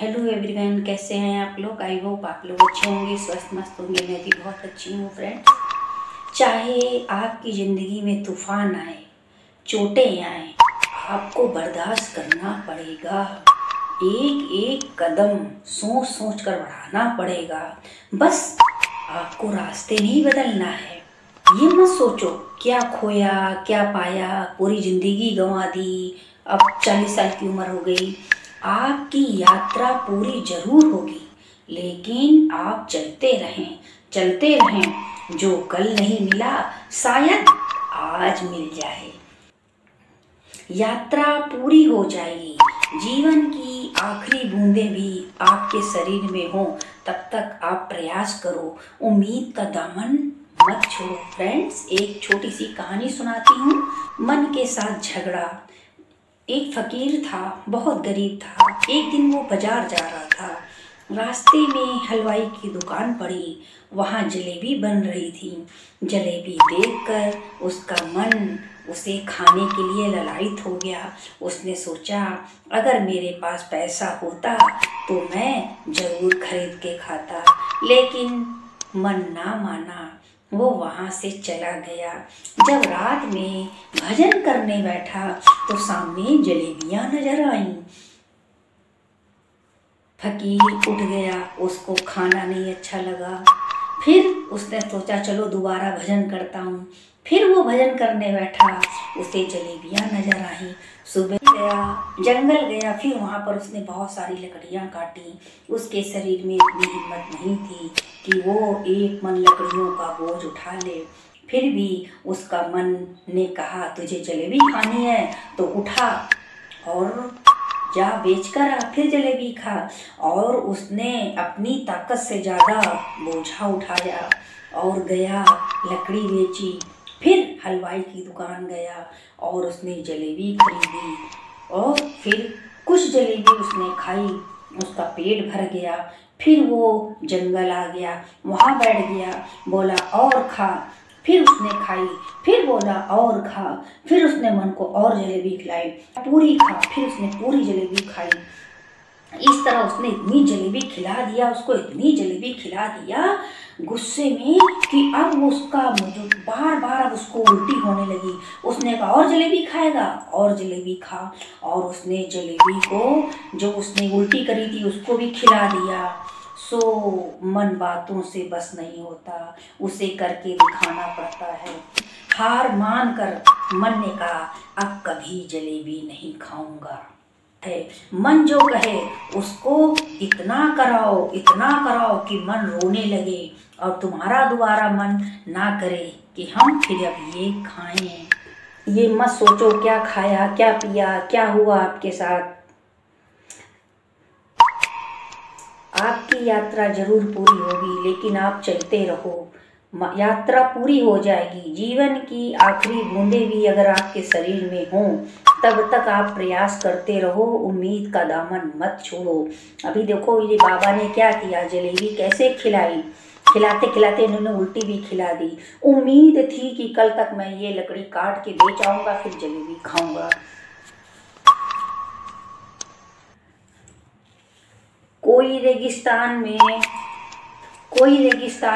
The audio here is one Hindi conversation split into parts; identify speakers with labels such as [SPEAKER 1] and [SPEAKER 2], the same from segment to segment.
[SPEAKER 1] हेलो एवरीवन, कैसे हैं आप लोग। आई होप आप लोग अच्छे होंगे, स्वस्थ मस्त होंगे। मैं भी बहुत अच्छी हूँ फ्रेंड्स। चाहे आपकी ज़िंदगी में तूफान आए, चोटें आए, आपको बर्दाश्त करना पड़ेगा। एक एक कदम सोच सोच कर बढ़ाना पड़ेगा। बस आपको रास्ते नहीं बदलना है। ये मत सोचो क्या खोया क्या पाया, पूरी ज़िंदगी गंवा दी, अब 40 साल की उम्र हो गई। आपकी यात्रा पूरी जरूर होगी, लेकिन आप चलते रहें। जो कल नहीं मिला शायद आज मिल जाए। यात्रा पूरी हो जाएगी, जीवन की आखिरी बूंदें भी आपके शरीर में हो, तब तक आप प्रयास करो। उम्मीद का दामन मत छोड़ो। फ्रेंड्स, एक छोटी सी कहानी सुनाती हूँ। मन के साथ झगड़ा। एक फकीर था, बहुत गरीब था। एक दिन वो बाजार जा रहा था। रास्ते में हलवाई की दुकान पड़ी, वहाँ जलेबी बन रही थी। जलेबी देखकर उसका मन उसे खाने के लिए ललायित हो गया। उसने सोचा, अगर मेरे पास पैसा होता तो मैं जरूर खरीद के खाता, लेकिन मन ना माना, वो वहाँ से चला गया। जब रात में भजन करने बैठा तो सामने जलेबियां नजर आईं। फकीर उठ गया, उसको खाना नहीं अच्छा लगा। फिर उसने सोचा, चलो दोबारा भजन करता हूँ। फिर वो भजन करने बैठा, उसे जलेबियां नजर आई। सुबह गया, जंगल गया, फिर वहाँ पर उसने बहुत सारी लकड़ियाँ काटी। उसके शरीर में इतनी हिम्मत नहीं थी कि वो एक मन लकड़ियों का बोझ उठा ले। फिर भी उसका मन ने कहा, तुझे जलेबी खानी है तो उठा और जा बेचकर आ, फिर जलेबी खा। और उसने अपनी ताकत से ज़्यादा बोझा उठाया और गया, लकड़ी बेची। फिर हलवाई की दुकान गया और उसने जलेबी खरीदी और फिर कुछ जलेबी उसने खाई, उसका पेट भर गया। फिर वो जंगल आ गया, वहाँ बैठ गया, बोला और खा। फिर उसने खाई, फिर बोला और खा। फिर उसने मन को और जलेबी खिलाई, पूरी खा। फिर उसने पूरी जलेबी खाई। इस तरह उसने इतनी जलेबी खिला दिया, उसको इतनी जलेबी खिला दिया गुस्से में कि अब उसका जो बार बार अब उसको उल्टी होने लगी। उसने कहा और जलेबी खाएगा, और जलेबी खा। और उसने जलेबी को जो उसने उल्टी करी थी उसको भी खिला दिया। सो मन बातों से बस नहीं होता, उसे करके दिखाना पड़ता है। हार मान कर मन ने कहा, अब कभी जलेबी नहीं खाऊंगा। है मन जो कहे उसको इतना कराओ कि मन रोने लगे और तुम्हारा दोबारा मन ना करे कि हम फिर अब ये खाएं। ये मत सोचो क्या खाया क्या पिया क्या हुआ आपके साथ। आपकी यात्रा जरूर पूरी होगी, लेकिन आप चलते रहो। यात्रा पूरी हो जाएगी। जीवन की आखिरी बूंदें भी अगर आपके शरीर में हों, तब तक आप प्रयास करते रहो। उम्मीद का दामन मत छोड़ो। अभी देखो ये बाबा ने क्या किया, जलेबी कैसे खिलाई। खिलाते खिलाते इन्होंने उल्टी भी खिला दी। उम्मीद थी कि कल तक मैं ये लकड़ी काट के बेच आऊँगा, फिर जलेबी खाऊंगा। कोई रेगिस्तान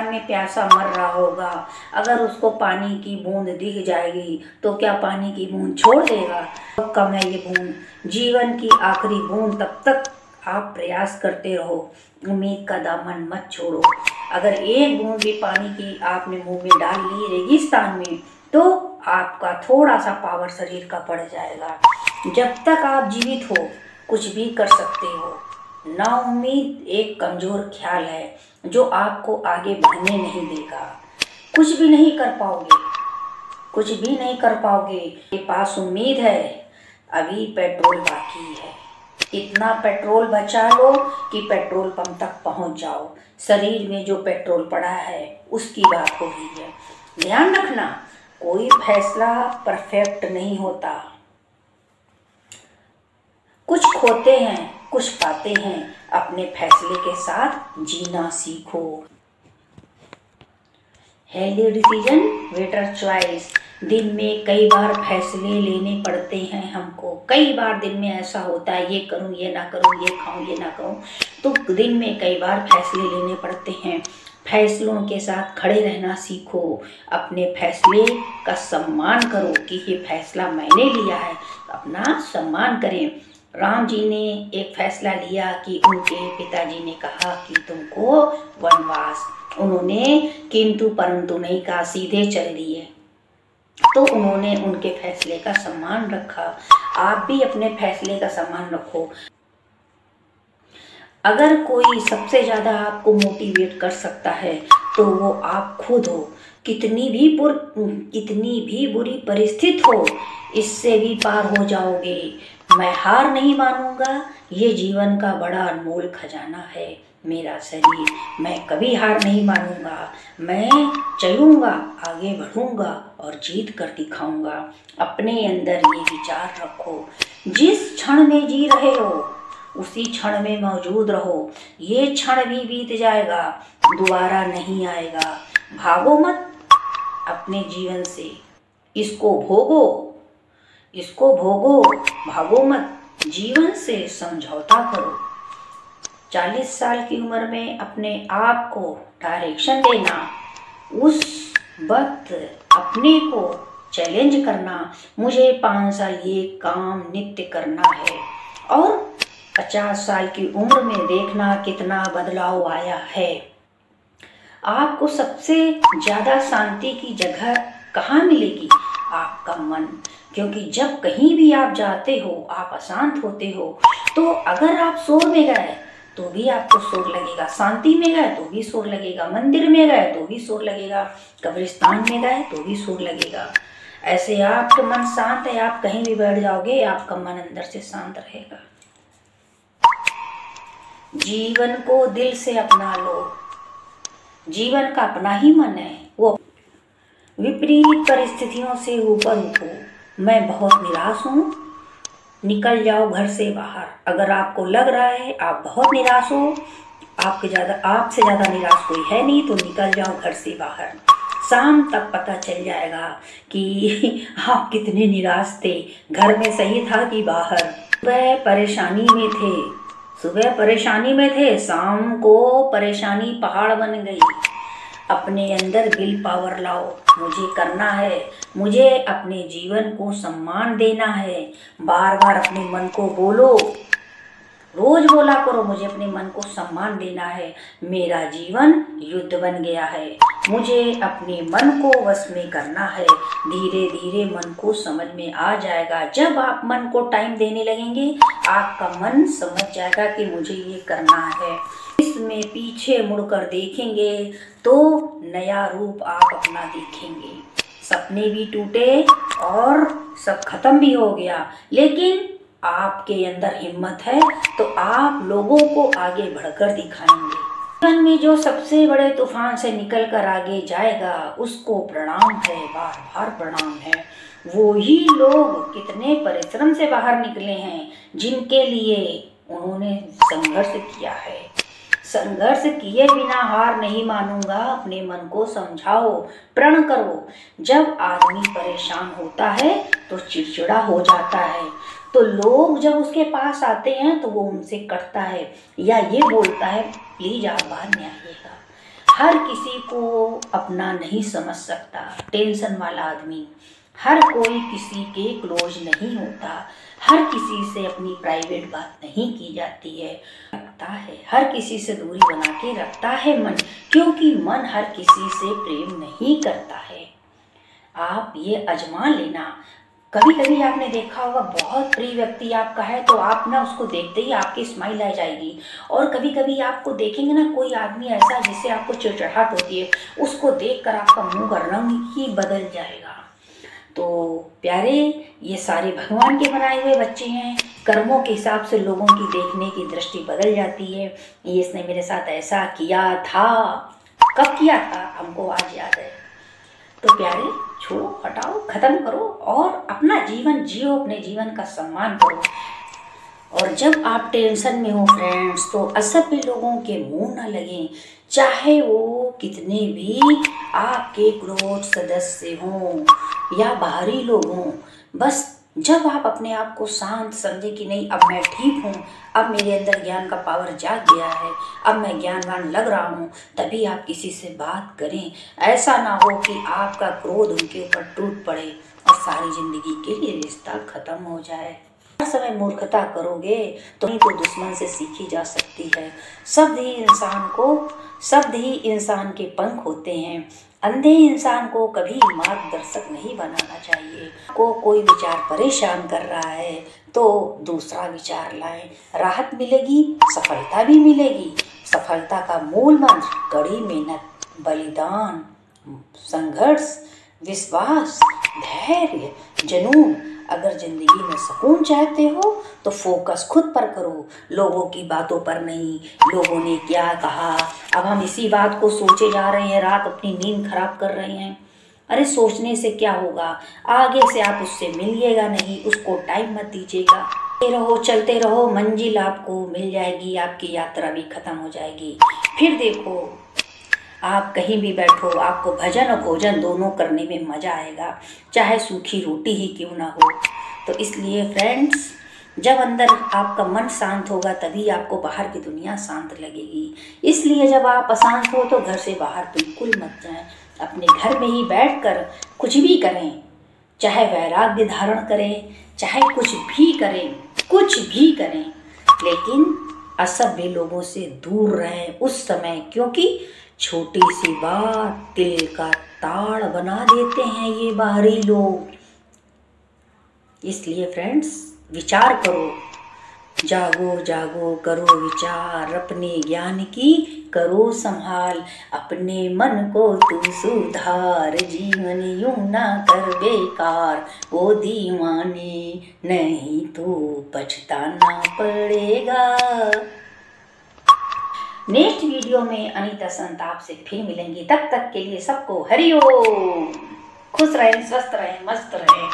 [SPEAKER 1] में प्यासा मर रहा होगा, अगर उसको पानी की बूंद दिख जाएगी तो क्या पानी की बूंद छोड़ देगा। बहुत कम है ये बूंद, जीवन की आखिरी बूंद। तब तक आप प्रयास करते रहो, उम्मीद का दामन मत छोड़ो। अगर एक बूंद भी पानी की आपने मुंह में डाल ली रेगिस्तान में, तो आपका थोड़ा सा पावर शरीर का बढ़ जाएगा। जब तक आप जीवित हो कुछ भी कर सकते हो। नाउम्मीद एक कमजोर ख्याल है जो आपको आगे बढ़ने नहीं देगा। कुछ भी नहीं कर पाओगे, कुछ भी नहीं कर पाओगे। के पास उम्मीद है, अभी पेट्रोल बाकी है। इतना पेट्रोल बचा लो कि पेट्रोल पंप तक पहुंच जाओ। शरीर में जो पेट्रोल पड़ा है उसकी बात हो रही है। ध्यान रखना, कोई फैसला परफेक्ट नहीं होता। कुछ खोते हैं कुछ पाते हैं। अपने फैसले के साथ जीना सीखो। Healthy decision, better choice. दिन में कई बार फैसले लेने पड़ते हैं हमको। कई बार दिन में ऐसा होता है, ये करूं ये ना करूं, ये खाऊं ये ना खाऊं। तो दिन में कई बार फैसले लेने पड़ते हैं। फैसलों के साथ खड़े रहना सीखो। अपने फैसले का सम्मान करो कि ये फैसला मैंने लिया है, अपना सम्मान करें। राम जी ने एक फैसला लिया कि उनके पिताजी ने कहा कि तुमको वनवास, उन्होंने किंतु परंतु नहीं कहा, सीधे चल दिए। तो उन्होंने उनके फैसले का सम्मान रखा। आप भी अपने फैसले का सम्मान रखो। अगर कोई सबसे ज़्यादा आपको मोटिवेट कर सकता है तो वो आप खुद हो। कितनी भी बुरी परिस्थिति हो, इससे भी पार हो जाओगे। मैं हार नहीं मानूंगा, ये जीवन का बड़ा अनमोल खजाना है मेरा शरीर। मैं कभी हार नहीं मानूंगा, मैं चलूंगा, आगे बढ़ूंगा और जीत कर दिखाऊंगा। अपने अंदर ये विचार रखो। जिस क्षण में जी रहे हो उसी क्षण में मौजूद रहो। ये क्षण भी बीत जाएगा, दोबारा नहीं आएगा। भागो मत अपने जीवन से, इसको भोगो, भागो मत। जीवन से समझौता करो। 40 साल की उम्र में अपने आप को डायरेक्शन देना, उस वक्त अपने को चैलेंज करना, मुझे 5 साल ये काम नित्य करना है, और 50 साल की उम्र में देखना कितना बदलाव आया है। आपको सबसे ज़्यादा शांति की जगह कहाँ मिलेगी? आपका मन। क्योंकि जब कहीं भी आप जाते हो आप अशांत होते हो। तो अगर आप शोर में गए तो भी आपको शोर लगेगा, शांति में गए तो भी शोर लगेगा, मंदिर में गए तो भी शोर लगेगा, कब्रिस्तान में गए तो भी शोर लगेगा। ऐसे आपका मन शांत है, आप कहीं भी बैठ जाओगे आपका मन अंदर से शांत रहेगा। जीवन को दिल से अपना लो। जीवन का अपना ही मन है, वो विपरीत परिस्थितियों से ऊपर उठो। मैं बहुत निराश हूँ, निकल जाओ घर से बाहर। अगर आपको लग रहा है आप बहुत निराश हो, आपसे ज़्यादा निराश कोई है नहीं, तो निकल जाओ घर से बाहर। शाम तक पता चल जाएगा कि आप कितने निराश थे, घर में सही था कि बाहर। सुबह परेशानी में थे, शाम को परेशानी पहाड़ बन गई। अपने अंदर विल पावर लाओ। मुझे करना है, मुझे अपने जीवन को सम्मान देना है। बार बार अपने मन को बोलो, रोज बोला करो, मुझे अपने मन को सम्मान देना है। मेरा जीवन युद्ध बन गया है, मुझे अपने मन को वश में करना है। धीरे धीरे मन को समझ में आ जाएगा। जब आप मन को टाइम देने लगेंगे आपका मन समझ जाएगा कि मुझे ये करना है। इसमें पीछे मुड़कर देखेंगे तो नया रूप आप अपना देखेंगे। सपने भी टूटे और सब खत्म भी हो गया, लेकिन आपके अंदर हिम्मत है तो आप लोगों को आगे बढ़कर दिखाएंगे। जीवन में जो सबसे बड़े तूफान से निकलकर आगे जाएगा उसको प्रणाम है, बार बार प्रणाम है। वो ही लोग कितने परिश्रम से बाहर निकले हैं जिनके लिए उन्होंने संघर्ष किया है। संघर्ष किए बिना हार नहीं मानूंगा। अपने मन को समझाओ, प्रण करो। जब आदमी परेशान होता है तो चिड़चिड़ा हो जाता है, तो लोग जब उसके पास आते हैं तो वो उनसे कटता है या ये बोलता है प्लीज आप बाद में आइएगा। हर किसी को अपना नहीं समझ सकता। टेंशन वाला आदमी, हर कोई किसी के क्लोज नहीं होता, हर किसी से अपनी प्राइवेट बात नहीं की जाती है। रखता है, हर किसी से दूरी बना के रखता है मन, क्योंकि मन हर किसी से प्रेम नहीं करता है। आप ये आजमा लेना। कभी कभी आपने देखा होगा बहुत प्रिय व्यक्ति आपका है तो आप ना उसको देखते ही आपकी स्माइल आ जाएगी, और कभी कभी आपको देखेंगे ना कोई आदमी ऐसा जिससे आपको चिड़चिड़ाहट होती है, उसको देखकर आपका मुंह का रंग ही बदल जाएगा। तो प्यारे, ये सारे भगवान के बनाए हुए बच्चे हैं। कर्मों के हिसाब से लोगों की देखने की दृष्टि बदल जाती है। ये इसने मेरे साथ ऐसा किया था, कब किया था हमको आज याद है। तो प्यारे, छोड़ो, हटाओ, खत्म करो और अपना जीवन जियो, अपने जीवन का सम्मान करो। और जब आप टेंशन में हो फ्रेंड्स, तो असभ्य लोगों के मुंह न लगें, चाहे वो कितने भी आपके क्लोज सदस्य हों। या बाहरी लोग हों, बस जब आप अपने आप को शांत समझे कि नहीं अब मैं ठीक हूँ, अब मेरे अंदर ज्ञान का पावर जाग गया है, अब मैं ज्ञानवान लग रहा हूँ, तभी आप किसी से बात करें। ऐसा ना हो कि आपका क्रोध उनके ऊपर टूट पड़े और सारी जिंदगी के लिए रिश्ता खत्म हो जाए। हर समय मूर्खता करोगे तो नहीं तो दुश्मन से सीखी जा सकती है। शब्द ही इंसान के पंख होते हैं। अंधे इंसान को कभी मार्गदर्शक नहीं बनाना चाहिए। को कोई विचार परेशान कर रहा है तो दूसरा विचार लाएं, राहत मिलेगी, सफलता भी मिलेगी। सफलता का मूल मंत्र कड़ी मेहनत, बलिदान, संघर्ष, विश्वास, धैर्य, जुनून। अगर जिंदगी में सुकून चाहते हो तो फोकस खुद पर करो, लोगों की बातों पर नहीं। लोगों ने क्या कहा, अब हम इसी बात को सोचे जा रहे हैं, रात अपनी नींद खराब कर रहे हैं। अरे सोचने से क्या होगा, आगे से आप उससे मिलिएगा नहीं, उसको टाइम मत दीजिएगा। चलते रहो, मंजिल आपको मिल जाएगी, आपकी यात्रा भी खत्म हो जाएगी। फिर देखो, आप कहीं भी बैठो, आपको भजन और भोजन दोनों करने में मज़ा आएगा, चाहे सूखी रोटी ही क्यों ना हो। तो इसलिए फ्रेंड्स, जब अंदर आपका मन शांत होगा तभी आपको बाहर की दुनिया शांत लगेगी। इसलिए जब आप अशांत हो तो घर से बाहर बिल्कुल मत जाएं। अपने घर में ही बैठकर कुछ भी करें, चाहे वैराग्य धारण करें, चाहे कुछ भी करें, लेकिन असभ्य लोगों से दूर रहें उस समय, क्योंकि छोटी सी बात दिल का ताड़ बना देते हैं ये बाहरी लोग। इसलिए फ्रेंड्स, विचार करो, जागो जागो करो विचार, अपने ज्ञान की करो संभाल, अपने मन को तू सुधार, जीवन यूं ना कर बेकार, वो दीवाने नहीं तो पछताना पड़ेगा। नेक्स्ट वीडियो में अनीता संताप से फिर मिलेंगी। तब तक के लिए सबको हरिओम। खुश रहें, स्वस्थ रहें, मस्त रहें।